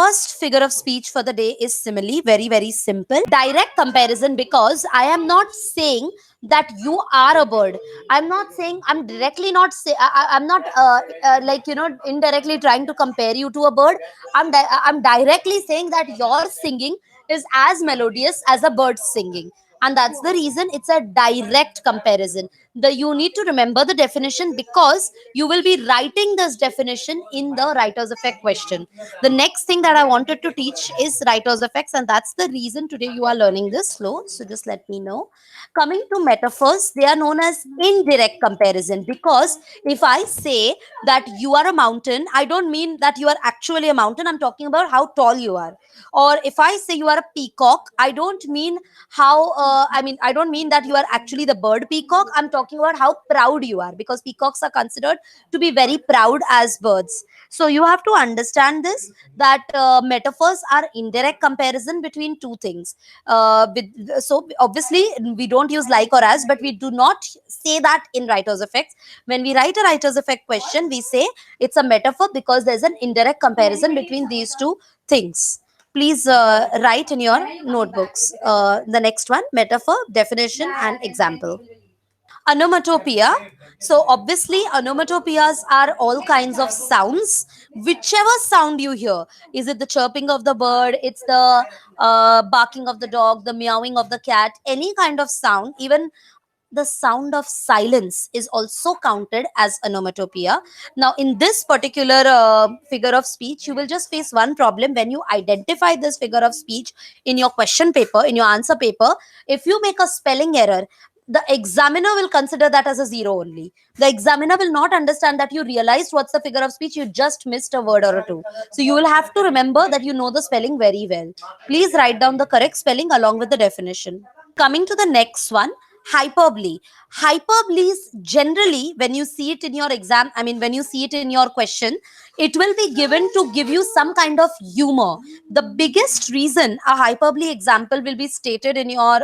first figure of speech for the day is simile. Very, very simple. Direct comparison, because I am not saying that you are a bird. I'm not saying, I'm directly not say, I'm not like, indirectly trying to compare you to a bird. I'm directly saying that your singing is as melodious as a bird singing, and that's the reason it's a direct comparison. You need to remember the definition, because you will be writing this definition in the writer's effect question. The next thing that I wanted to teach is writer's effects, and that's the reason today you are learning this slow. So just let me know. Coming to metaphors, they are known as indirect comparison, because if I say that you are a mountain, I don't mean that you are actually a mountain. I'm talking about how tall you are. Or if I say you are a peacock, I don't mean I don't mean that you are actually the bird peacock. I'm talking about how proud you are, because peacocks are considered to be very proud as birds. So you have to understand this, that metaphors are indirect comparison between two things. So obviously we don't use like or as, but we do not say that in writer's effects. When we write a writer's effect question, we say it's a metaphor because there's an indirect comparison between these two things. Please write in your notebooks the next one: metaphor, definition, and example. Onomatopoeia. So obviously onomatopoeias are all kinds of sounds. Whichever sound you hear, is it the chirping of the bird, it's the barking of the dog, the meowing of the cat, any kind of sound, even the sound of silence is also counted as onomatopoeia. Now, in this particular figure of speech, you will just face one problem when you identify this figure of speech in your question paper, in your answer paper. If you make a spelling error, the examiner will consider that as a zero only. The examiner will not understand that you realized what's the figure of speech, you just missed a word or two. So you will have to remember that you know the spelling very well. Please write down the correct spelling along with the definition. Coming to the next one: hyperbole. Hyperboles, generally when you see it in your exam, when you see it in your question, it will be given to give you some kind of humor. The biggest reason a hyperbole example will be stated in your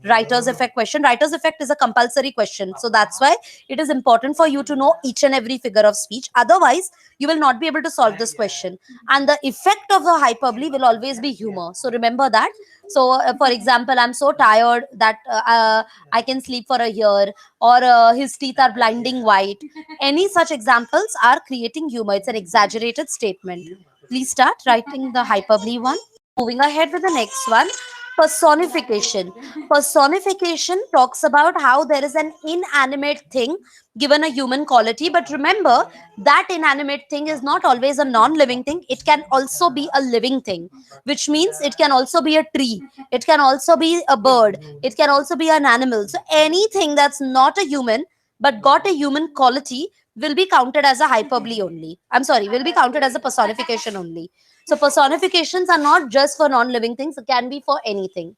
writer's effect question. Writer's effect is a compulsory question, so that's why it is important for you to know each and every figure of speech. Otherwise you will not be able to solve this question, and the effect of the hyperbole will always be humor. So remember that. So for example, I'm so tired that I can sleep for a year, or his teeth are blinding white. Any such examples are creating humor. It's an exaggerated statement. Please start writing the hyperbole one. Moving ahead with the next one: personification. Personification talks about how there is an inanimate thing given a human quality, but remember that inanimate thing is not always a non-living thing. It can also be a living thing, which means it can also be a tree, it can also be a bird, it can also be an animal. So anything that's not a human but got a human quality will be counted as a hyperbole only. I'm sorry, will be counted as a personification only. So personifications are not just for non-living things, it can be for anything.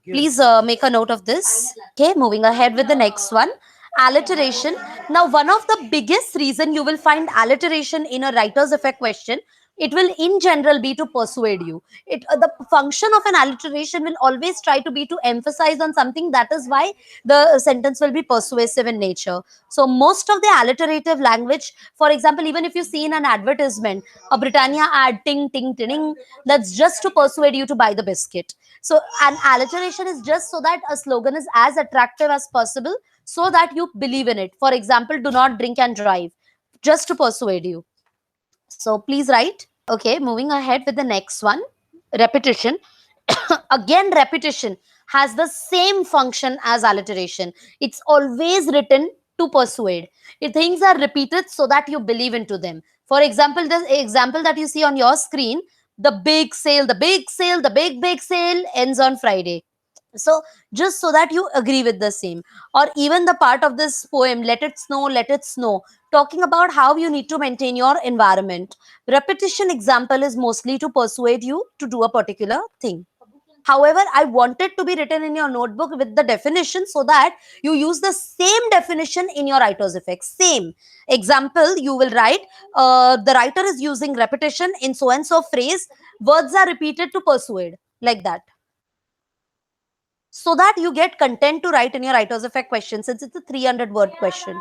Please make a note of this. Okay, moving ahead with the next one: alliteration. Now, one of the biggest reason you will find alliteration in a writer's effect question, it will in general be to persuade you. The function of an alliteration will always try to be to emphasize on something. That is why the sentence will be persuasive in nature. So most of the alliterative language, for example, even if you see in an advertisement a Britannia ad, ting ting ting, that's just to persuade you to buy the biscuit. So an alliteration is just so that a slogan is as attractive as possible, so that you believe in it. For example, do not drink and drive, just to persuade you. So please write. Okay, moving ahead with the next one: repetition. Again, repetition has the same function as alliteration. It's always written to persuade. Things are repeated so that you believe into them. For example, the example that you see on your screen: the big sale, the big sale, the big sale ends on Friday. So just so that you agree with the same. Or even the part of this poem, let it snow, let it snow, talking about how you need to maintain your environment. Repetition example is mostly to persuade you to do a particular thing. However, I want it to be written in your notebook with the definition, so that you use the same definition in your writer's effect. Same example you will write: the writer is using repetition in so and so phrase, words are repeated to persuade, like that, so that you get content to write in your writer's effect question, since it's a 300 word question.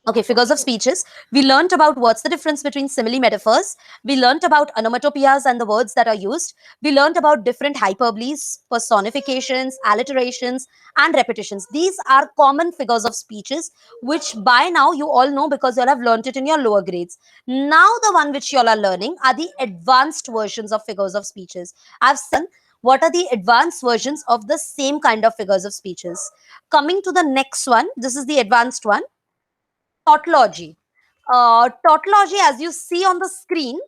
Okay, figures of speeches. We learnt about what's the difference between simile metaphors. We learnt about onomatopoeias and the words that are used. We learnt about different hyperboles, personifications, alliterations, and repetitions. These are common figures of speeches, which by now you all know because you all have learnt it in your lower grades. Now, the one which you all are learning are the advanced versions of figures of speeches. I've said what are the advanced versions of the same kind of figures of speeches. Coming to the next one, this is the advanced one. Tautology. Tautology, as you see on the screen,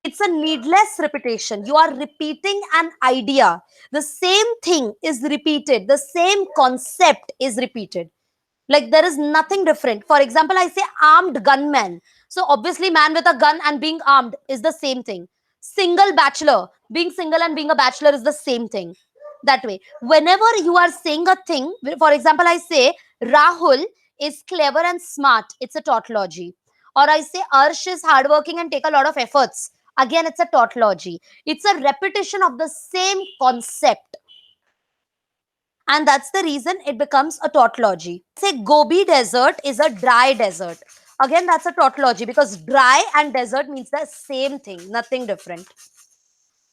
it's a needless repetition. You are repeating an idea. The same thing is repeated. The same concept is repeated. Like there is nothing different. For example, I say armed gunman. So obviously, man with a gun and being armed is the same thing. Single bachelor, being single and being a bachelor is the same thing. That way, whenever you are saying a thing, for example, I say Rahul is clever and smart. It's a tautology. Or I say Arsh is hardworking and take a lot of efforts. Again, it's a tautology. It's a repetition of the same concept, and that's the reason it becomes a tautology. Say Gobi desert is a dry desert. Again, that's a tautology because dry and desert means the same thing, nothing different.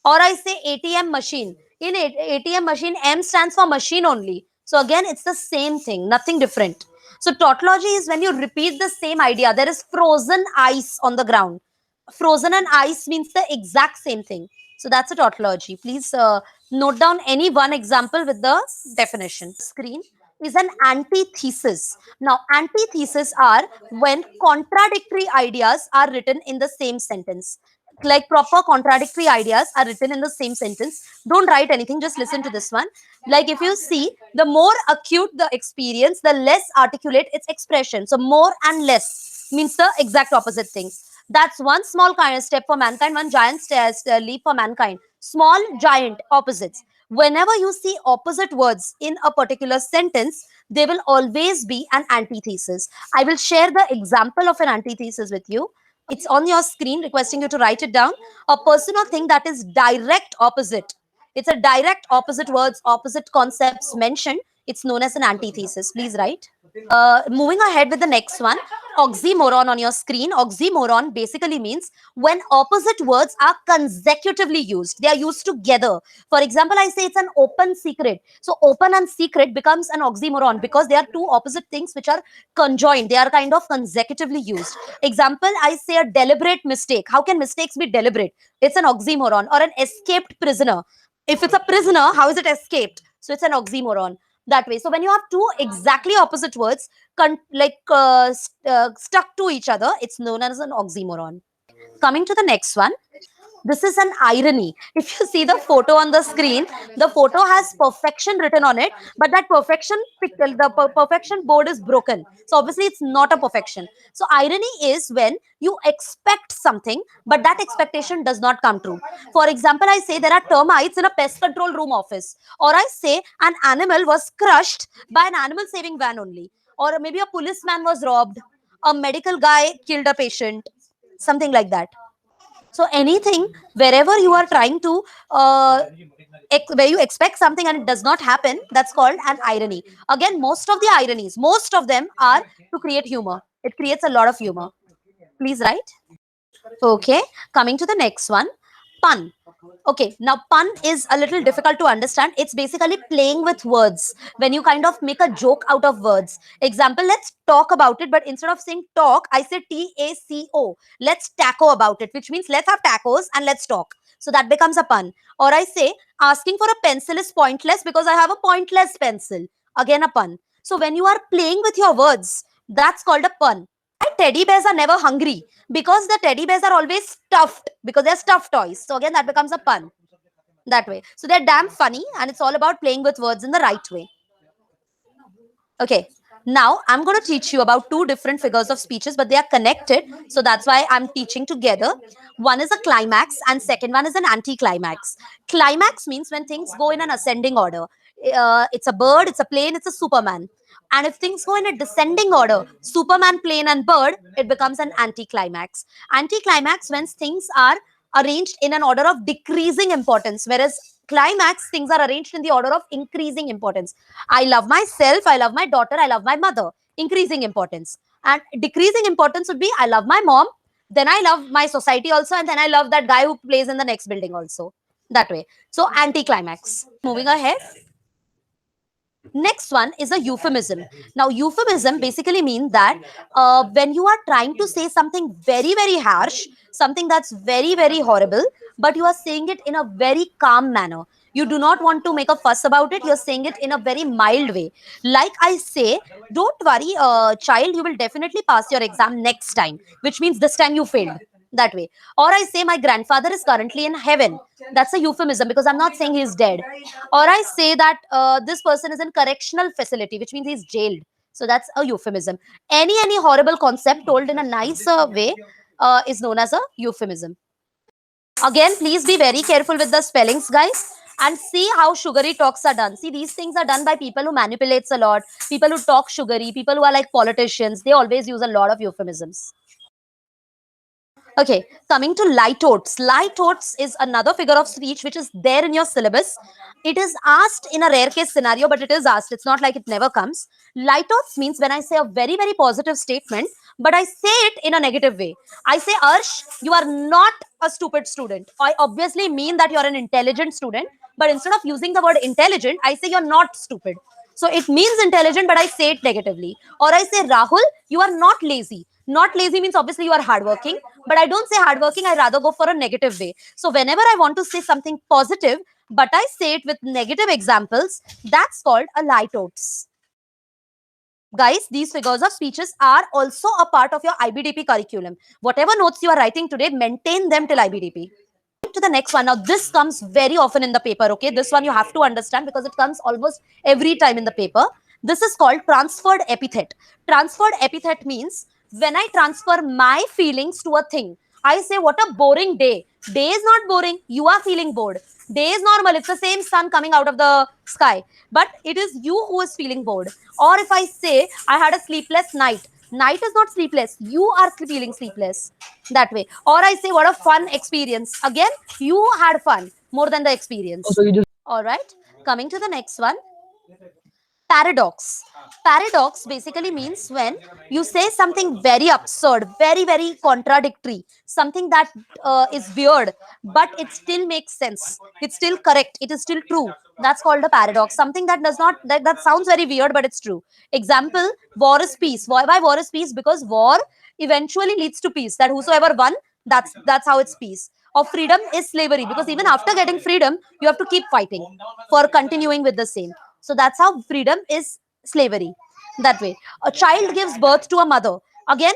Or I say ATM machine. In ATM machine, M stands for machine only. So again, it's the same thing, nothing different. So tautology is when you repeat the same idea. There is frozen ice on the ground. Frozen and ice means the exact same thing. So that's a tautology. Please note down any one example with the definition. Screen is an antithesis. Now, antithesis are when contradictory ideas are written in the same sentence. Like proper contradictory ideas are written in the same sentence. Don't write anything, just listen to this one. Like if you see, the more acute the experience, the less articulate its expression. So more and less means the exact opposite things. That's one small kind of step for mankind, one giant leap for mankind. Small, giant, opposites. Whenever you see opposite words in a particular sentence, there will always be an antithesis. I will share the example of an antithesis with you. It's on your screen, requesting you to write it down. A person or thing that is direct opposite. It's a direct opposite words, opposite concepts mentioned. It's known as an antithesis. Please write. Moving ahead with the next one, oxymoron on your screen. Oxymoron basically means when opposite words are consecutively used. They are used together. For example, I say it's an open secret. So open and secret becomes an oxymoron because they are two opposite things which are conjoined. They are kind of consecutively used. Example, I say a deliberate mistake. How can mistakes be deliberate? It's an oxymoron. Or an escaped prisoner. If it's a prisoner, how is it escaped? So it's an oxymoron that way. So when you have two exactly opposite words stuck to each other, it's known as an oxymoron. Coming to the next one, this is an irony. If you see the photo on the screen, the photo has perfection written on it, but that perfection board is broken. So obviously it's not a perfection. So irony is when you expect something, but that expectation does not come true. For example, I say there are termites in a pest control room office, or I say an animal was crushed by an animal saving van only, or maybe a policeman was robbed, a medical guy killed a patient, something like that. So anything wherever you are trying to where you expect something and it does not happen, that's called an irony. Again, most of the ironies, most of them are to create humor. It creates a lot of humor. Please write. Okay, coming to the next one, pun. Okay, now pun is a little difficult to understand. It's basically playing with words when you kind of make a joke out of words. Example, let's talk about it, but instead of saying talk, I say TACO. Let's taco about it, which means let's have tacos and let's talk. So that becomes a pun. Or I say asking for a pencil is pointless because I have a pointless pencil. Again, a pun. So when you are playing with your words, that's called a pun. Teddy bears are never hungry because the teddy bears are always stuffed because they're stuffed toys. So again, that becomes a pun that way. So they're damn funny, and it's all about playing with words in the right way. Okay. Now I'm going to teach you about two different figures of speeches, but they are connected. So that's why I'm teaching together. One is a climax and second one is an anti-climax. Climax means when things go in an ascending order. It's a bird, it's a plane, it's a Superman. And if things go in a descending order, Superman, plane and bird, it becomes an anti-climax. Anti-climax when things are arranged in an order of decreasing importance, whereas climax, things are arranged in the order of increasing importance. I love myself, I love my daughter, I love my mother. increasing importance. And decreasing importance would be I love my mom, then I love my society also, and then I love that guy who plays in the next building also. That way. So anticlimax. Moving ahead. Next one is a euphemism. Now, euphemism basically means that when you are trying to say something very, very harsh, something that's very, very horrible, but you are saying it in a very calm manner. You do not want to make a fuss about it. You're saying it in a very mild way. Like I say, don't worry, child, you will definitely pass your exam next time, which means this time you failed. That way. Or I say, my grandfather is currently in heaven. That's a euphemism because I'm not saying he's dead. Or I say that this person is in correctional facility, which means he's jailed. So that's a euphemism. Any horrible concept told in a nicer way is known as a euphemism. Again, please be very careful with the spellings, guys, and see how sugary talks are done. See, these things are done by people who manipulates a lot, people who talk sugary, people who are like politicians. They always use a lot of euphemisms. Okay, coming to litotes. Litotes is another figure of speech which is there in your syllabus. It is asked in a rare case scenario, but it is asked. It's not like it never comes. Litotes means when I say a very, very positive statement, but I say it in a negative way. I say, Arsh, you are not a stupid student. I obviously mean that you're an intelligent student, but instead of using the word intelligent, I say you're not stupid. So it means intelligent, but I say it negatively. Or I say, Rahul, you are not lazy. Not lazy means obviously you are hardworking, but I don't say hardworking. I rather go for a negative way. So whenever I want to say something positive, but I say it with negative examples, that's called a litotes. Guys, these figures of speeches are also a part of your IBDP curriculum. Whatever notes you are writing today, maintain them till IBDP. To the next one. Now, this comes very often in the paper, okay? This one you have to understand because it comes almost every time in the paper. This is called transferred epithet. Transferred epithet means when I transfer my feelings to a thing. I say, what a boring day. Day is not boring. You are feeling bored. Day is normal. It's the same sun coming out of the sky. But it is you who is feeling bored. Or if I say, I had a sleepless night. Night is not sleepless. You are feeling sleepless. That way. Or I say, what a fun experience. Again, you had fun more than the experience. All right. Coming to the next one. Paradox. Paradox basically means when you say something very absurd, very, very contradictory, something that is weird, but it still makes sense. It's still correct. It is still true. That's called a paradox. Something that does not, that sounds very weird, but it's true. Example, war is peace. Why war is peace? Because war eventually leads to peace. That whosoever won, that's how it's peace. Or freedom is slavery. Because even after getting freedom, you have to keep fighting for continuing with the same. So that's how freedom is slavery. That way. A child gives birth to a mother. Again,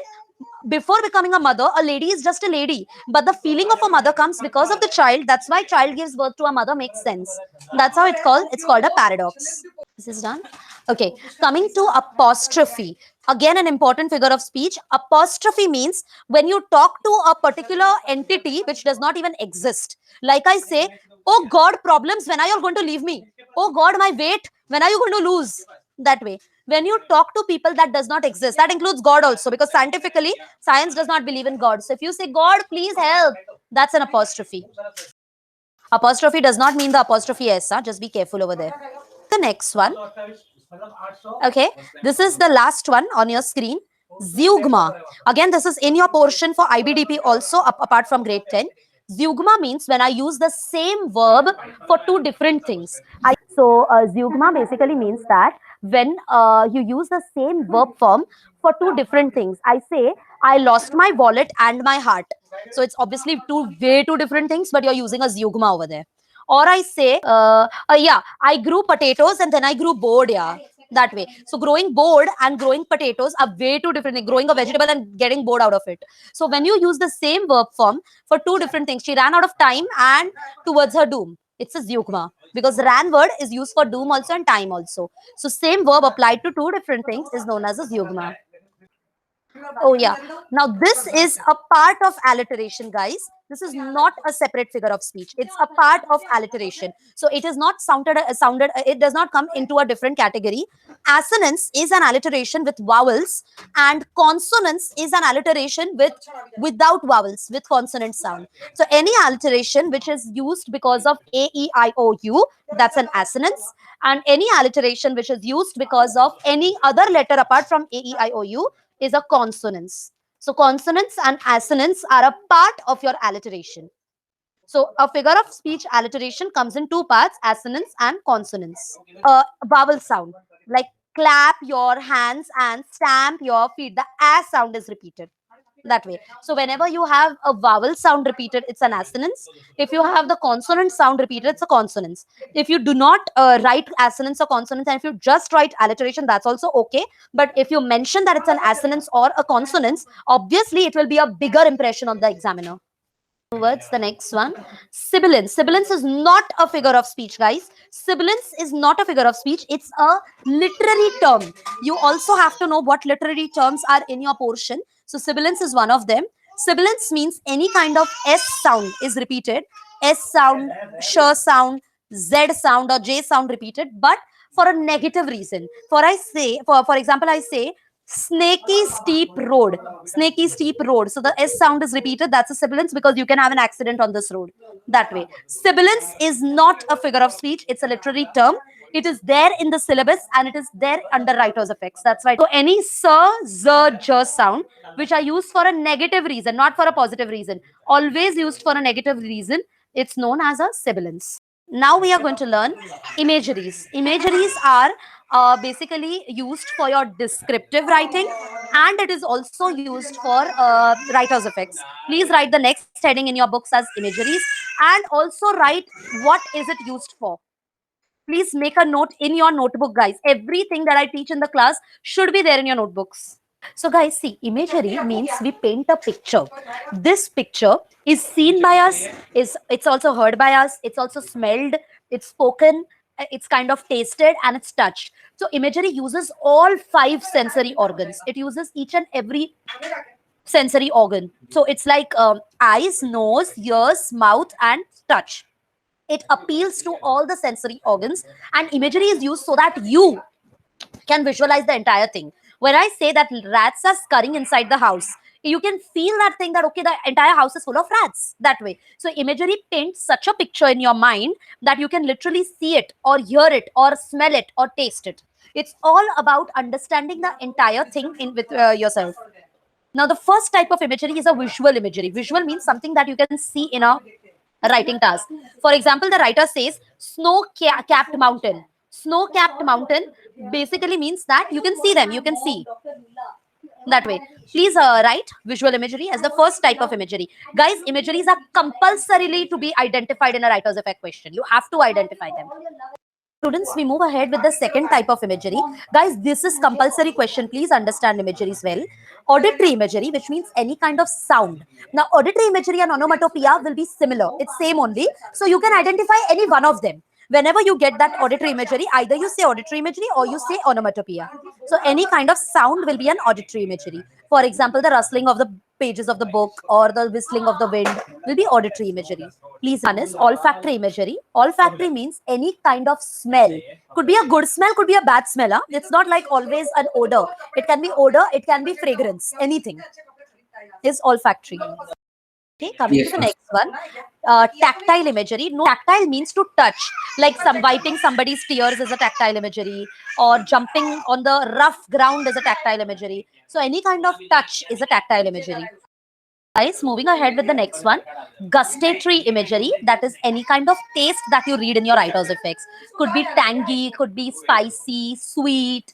before becoming a mother, a lady is just a lady. But the feeling of a mother comes because of the child. That's why child gives birth to a mother makes sense. That's how it's called. It's called a paradox. This is done. Okay, coming to apostrophe. Again, an important figure of speech. Apostrophe means when you talk to a particular entity which does not even exist. Like I say, oh God, problems, when are you going to leave me? Oh God, my weight, when are you going to lose? That way. When you talk to people that does not exist, that includes God also, because scientifically, science does not believe in God. So if you say, God, please help, that's an apostrophe. Apostrophe does not mean the apostrophe S, huh? Just be careful over there. The next one. Okay, this is the last one on your screen. Zeugma. Again, this is in your portion for IBDP also, apart from grade 10. Zeugma means when I use the same verb for two different things. Zeugma basically means that when you use the same verb form for two different things. I say, I lost my wallet and my heart. So it's obviously way two different things, but you're using a zeugma over there. Or I say, yeah, I grew potatoes and then I grew bored, yeah. That way. So growing bored and growing potatoes are way two different things. Growing a vegetable and getting bored out of it. So when you use the same verb form for two different things, she ran out of time and towards her doom. It's a zeugma because ran word is used for doom also and time also. So same verb applied to two different things is known as a zeugma. Oh yeah. Now this is a part of alliteration, guys. This is not a separate figure of speech. It's a part of alliteration. So it is not sounded. It does not come into a different category. Assonance is an alliteration with vowels, and consonance is an alliteration without vowels, with consonant sound. So any alliteration which is used because of A, E, I, O, U, that's an assonance. And any alliteration which is used because of any other letter apart from A, E, I, O, U is a consonance. So consonants and assonance are a part of your alliteration. So a figure of speech alliteration comes in two parts, assonance and consonance. Vowel sound, like clap your hands and stamp your feet. The a sound is repeated that way. So whenever you have a vowel sound repeated, it's an assonance. If you have the consonant sound repeated, it's a consonance. If you do not write assonance or consonance, and if you just write alliteration, that's also okay. But if you mention that it's an assonance or a consonance, obviously it will be a bigger impression on the examiner. Towards the next one, sibilance. Sibilance is not a figure of speech, guys. Sibilance is not a figure of speech. It's a literary term. You also have to know what literary terms are in your portion. So sibilance is one of them. Sibilance means any kind of S sound is repeated. S sound, sh sound, Z sound or J sound repeated, but for a negative reason. For example, I say snaky steep road. Snaky steep road. So the S sound is repeated. That's a sibilance because you can have an accident on this road. That way. Sibilance is not a figure of speech. It's a literary term. It is there in the syllabus and it is there under writer's effects. That's right. So any sir, z, j sound which are used for a negative reason, not for a positive reason, always used for a negative reason, it's known as a sibilance. Now we are going to learn imageries. Imageries are basically used for your descriptive writing, and it is also used for writer's effects. Please write the next heading in your books as imageries, and also write what is it used for. Please make a note in your notebook, guys. Everything that I teach in the class should be there in your notebooks. So guys, see, imagery means we paint a picture. This picture is seen by us, it's also heard by us, it's also smelled, it's spoken, it's kind of tasted, and it's touched. So imagery uses all five sensory organs. It uses each and every sensory organ. So it's like eyes, nose, ears, mouth, and touch. It appeals to all the sensory organs, and imagery is used so that you can visualize the entire thing. When I say that rats are scurrying inside the house, you can feel that thing that, okay, the entire house is full of rats that way. So imagery paints such a picture in your mind that you can literally see it or hear it or smell it or taste it. It's all about understanding the entire thing in with yourself. Now, the first type of imagery is a visual imagery. Visual means something that you can see in a writing task. For example, the writer says snow-capped mountain. Snow-capped mountain basically means that you can see them, you can see that way. Please write visual imagery as the first type of imagery. Guys, imageries are compulsorily to be identified in a writer's effect question. You have to identify them. Students, we move ahead with the second type of imagery. Guys, this is compulsory question. Please understand imageries well. Auditory imagery, which means any kind of sound. Now, auditory imagery and onomatopoeia will be similar. It's same only. So you can identify any one of them. Whenever you get that auditory imagery, either you say auditory imagery or you say onomatopoeia. So any kind of sound will be an auditory imagery. For example, the rustling of the pages of the book or the whistling of the wind will be auditory imagery. Please, one is olfactory imagery. Olfactory means any kind of smell. Could be a good smell, could be a bad smell. Huh? It's not like always an odor. It can be odor, it can be fragrance. Anything is olfactory. Okay, coming to the next one, tactile imagery. No, tactile means to touch, like some wiping somebody's tears is a tactile imagery, or jumping on the rough ground is a tactile imagery. So any kind of touch is a tactile imagery. Guys, moving ahead with the next one, gustatory imagery. That is any kind of taste that you read in your writer's effects. Could be tangy, could be spicy, sweet,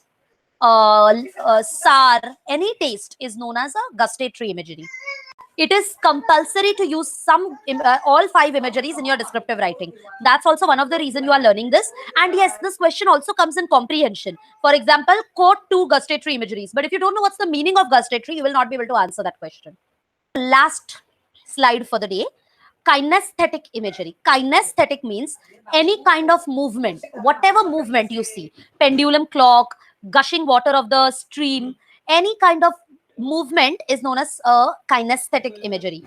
sour. Any taste is known as a gustatory imagery. It is compulsory to use all five imageries in your descriptive writing. That's also one of the reasons you are learning this. And yes, this question also comes in comprehension. For example, quote two gustatory imageries. But if you don't know what's the meaning of gustatory, you will not be able to answer that question. Last slide for the day, kinesthetic imagery. Kinesthetic means any kind of movement, whatever movement you see, pendulum clock, gushing water of the stream, any kind of movement is known as a kinesthetic imagery.